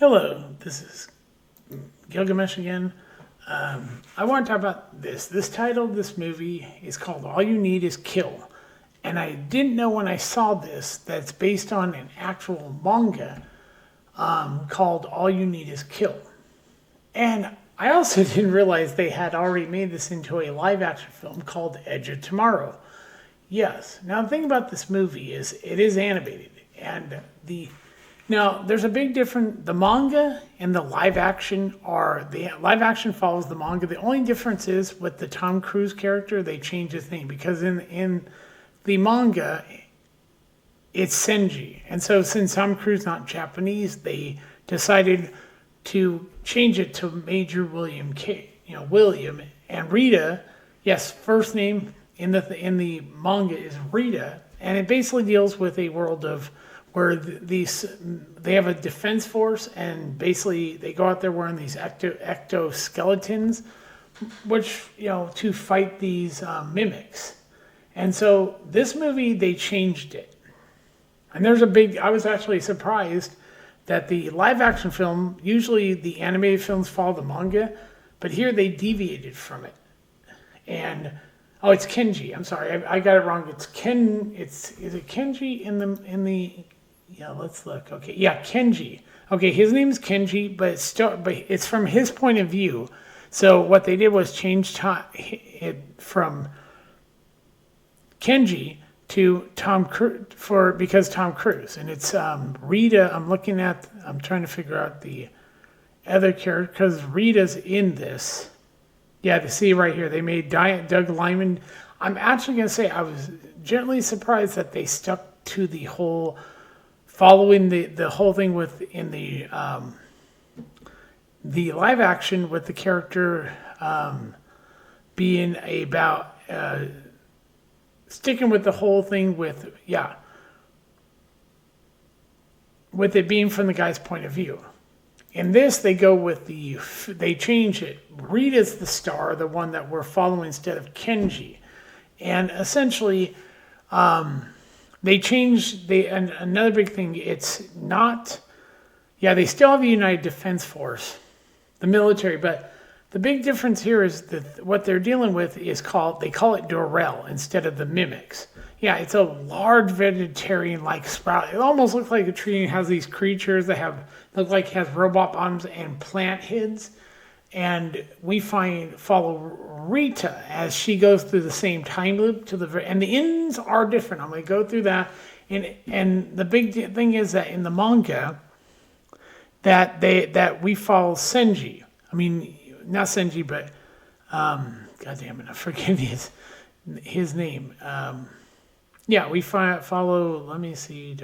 Hello, this is Gilgamesh again. I want to talk about this. This title of this movie is called All You Need Is Kill. And I didn't know when I saw this that it's based on an actual manga called All You Need Is Kill. And I also didn't realize they had already made this into a live action film called Edge of Tomorrow. Yes. Now the thing about this movie is it is animated, and now there's a big difference. The manga and the live action follows the manga. The only difference is with the Tom Cruise character, they changed his name because in the manga it's Senji, and so since Tom Cruise is not Japanese, they decided to change it to Major William K. William and Rita. Yes, first name in the manga is Rita, and it basically deals with a world of where they have a defense force, and basically they go out there wearing these ectoskeletons, which to fight these mimics. And so this movie they changed it, and I was actually surprised that the live action film, usually the animated films follow the manga, but here they deviated from it. And it's Kenji. I'm sorry, I got it wrong. Is it Kenji in the? Yeah, let's look. Okay, yeah, Kenji. Okay, his name's Kenji, but it's from his point of view. So what they did was change it from Kenji to Tom Cruise because Tom Cruise, and it's Rita. I'm trying to figure out the other character because Rita's in this. Yeah, to see right here, they made Doug Liman. I'm actually going to say I was gently surprised that they stuck to the whole, following the whole thing within the live action with the character being about sticking with the whole thing with it being from the guy's point of view. In this, they go with they change it. Rita's the star, the one that we're following instead of Kenji. And essentially, they changed, and another big thing, it's not, they still have the United Defense Force, the military, but the big difference here is that what they're dealing with they call it Dorel instead of the mimics. Yeah, it's a large vegetarian-like sprout. It almost looks like a tree and has these creatures that has robot arms and plant heads. And we follow Rita as she goes through the same time loop and the ends are different. I'm going to go through that. And the big thing is that in the manga, that we follow Senji. I mean, not Senji, but God damn it, I forget his name. We follow. Let me see.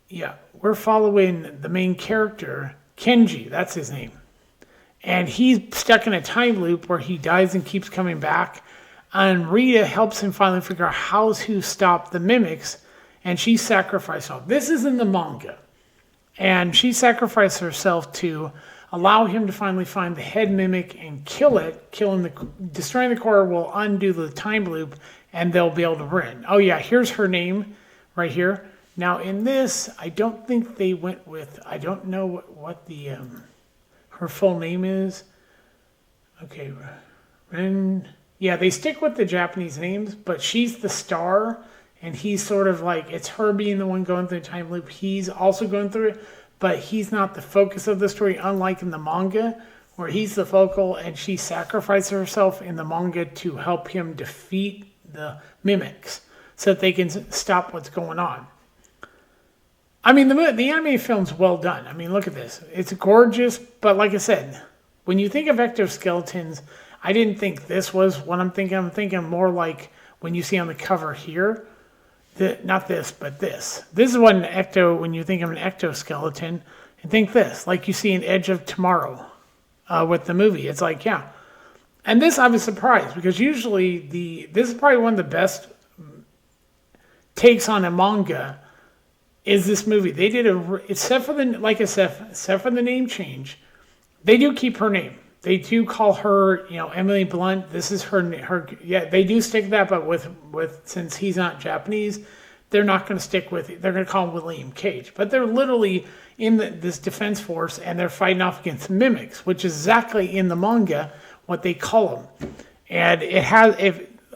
Yeah, we're following the main character, Kenji. That's his name, and he's stuck in a time loop where he dies and keeps coming back. And Rita helps him finally figure out how to stop the mimics, and she sacrificed herself. This is in the manga, and she sacrificed herself to allow him to finally find the head mimic and kill it. Destroying the core will undo the time loop, and they'll be able to win. Oh yeah, here's her name right here. Now in this, I don't think they went with, I don't know what the her full name is. Okay, Ren. Yeah, they stick with the Japanese names, but she's the star, and he's sort of like, it's her being the one going through the time loop. He's also going through it, but he's not the focus of the story, unlike in the manga, where he's the focal, and she sacrifices herself in the manga to help him defeat the mimics so that they can stop what's going on. I mean, the anime film's well done. I mean, look at this. It's gorgeous, but like I said, when you think of ectoskeletons, I didn't think this was what I'm thinking. I'm thinking more like when you see on the cover here, not this, but this. This is what when you think of an ectoskeleton, and think this, like you see in Edge of Tomorrow with the movie. It's like, yeah. And this, I was surprised, because usually this is probably one of the best takes on a manga is this movie. They did except for the name change, they do keep her name. They do call her, Emily Blunt. This is her. Yeah, they do stick that, but with since he's not Japanese, they're not going to stick with it. They're going to call him William Cage. But they're literally in this defense force, and they're fighting off against mimics, which is exactly in the manga what they call them. And it has,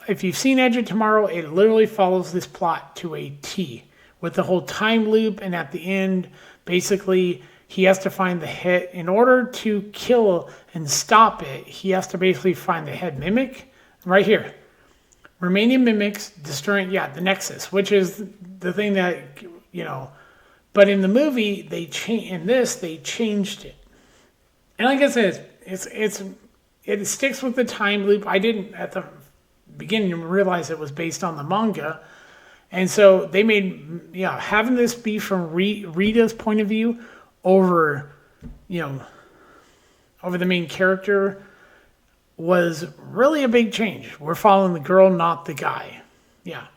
if you've seen Edge of Tomorrow, it literally follows this plot to a T, with the whole time loop, and at the end, basically, he has to find the head. In order to kill and stop it, he has to basically find the head mimic, right here. Remaining mimics, destroying, the Nexus, which is the thing that, but in the movie, they changed it. And like I said, it sticks with the time loop. I didn't, at the beginning, realize it was based on the manga. And so they made, having this be from Rita's point of view over the main character was really a big change. We're following the girl, not the guy. Yeah.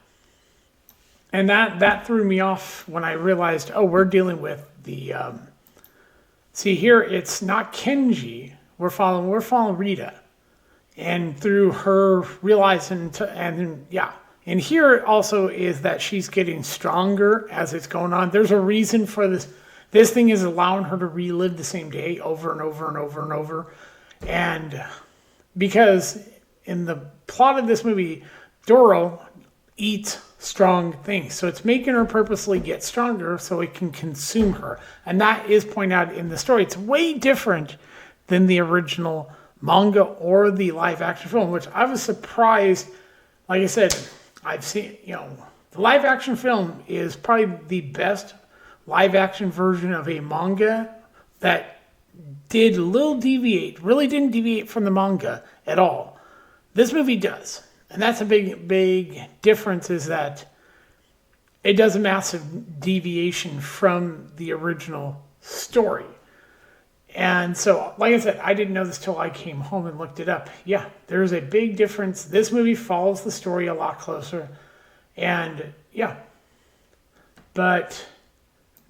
And that threw me off when I realized, we're dealing with the, see here, it's not Kenji. We're following Rita. And through her realizing, and here also is that she's getting stronger as it's going on. There's a reason for this. This thing is allowing her to relive the same day over and over and over and over. And because in the plot of this movie, Doro eats strong things. So it's making her purposely get stronger so it can consume her. And that is pointed out in the story. It's way different than the original manga or the live action film, which I was surprised. Like I said, I've seen, the live action film is probably the best live action version of a manga that really didn't deviate from the manga at all. This movie does. And that's a big difference, is that it does a massive deviation from the original story. And so, like I said, I didn't know this till I came home and looked it up. Yeah, there's a big difference. This movie follows the story a lot closer. And but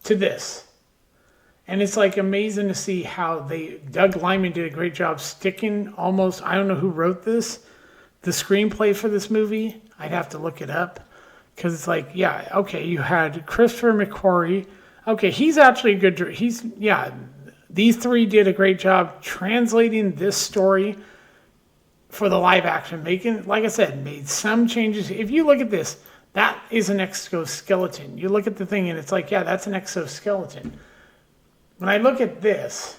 to this. And it's like amazing to see how Doug Liman did a great job sticking almost, I don't know who wrote this, the screenplay for this movie. I'd have to look it up. Because it's like, you had Christopher McQuarrie. Okay, he's actually a good, these three did a great job translating this story for the live action. Like I said, made some changes. If you look at this, that is an exoskeleton. You look at the thing and it's like, that's an exoskeleton. When I look at this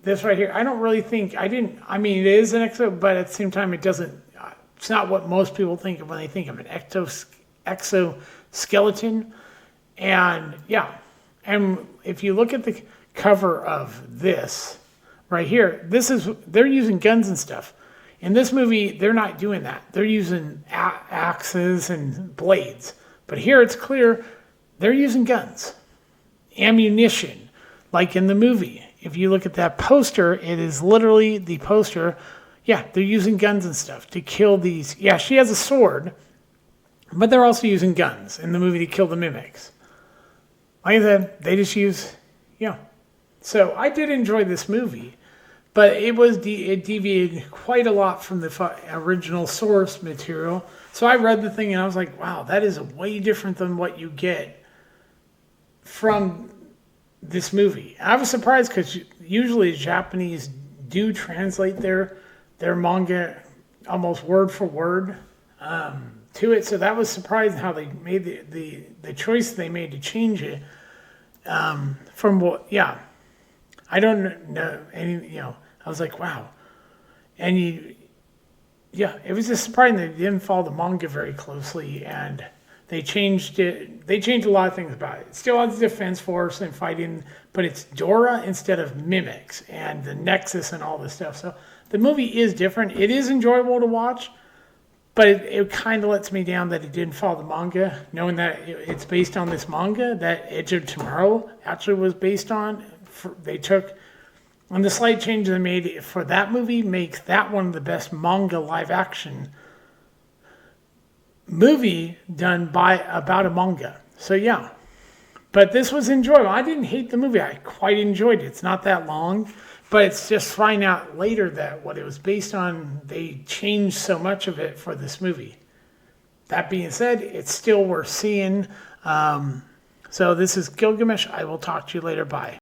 right here, I don't really think, it is an but at the same time, it's not what most people think of when they think of an exoskeleton. And and if you look at the cover of this right here, they're using guns and stuff. In this movie, they're not doing that. They're using axes and blades. But here it's clear they're using guns, ammunition, like in the movie. If you look at that poster, it is literally the poster. Yeah, they're using guns and stuff to kill these. Yeah, she has a sword, but they're also using guns in the movie to kill the mimics. Like I said, they just use, So I did enjoy this movie, but it deviated quite a lot from the original source material. So I read the thing and I was like, wow, that is way different than what you get from this movie. I was surprised because usually Japanese do translate their manga almost word for word to it. So that was surprising how they made the choice they made to change it from what, I don't know any, I was like, wow. And it was just surprising they didn't follow the manga very closely, and they changed it. They changed a lot of things about it. It still has the defense force and fighting, but it's Dora instead of mimics and the Nexus and all this stuff. So the movie is different. It is enjoyable to watch, but it kind of lets me down that it didn't follow the manga, knowing that it's based on this manga that Edge of Tomorrow actually was based on. They took, and the slight change they made for that movie makes that one of the best manga live action movie done about a manga. So but this was enjoyable. I didn't hate the movie. I quite enjoyed it. It's not that long, but it's just finding out later that what it was based on, they changed so much of it for this movie. That being said, it's still worth seeing. So this is Gilgamesh. I will talk to you later. Bye.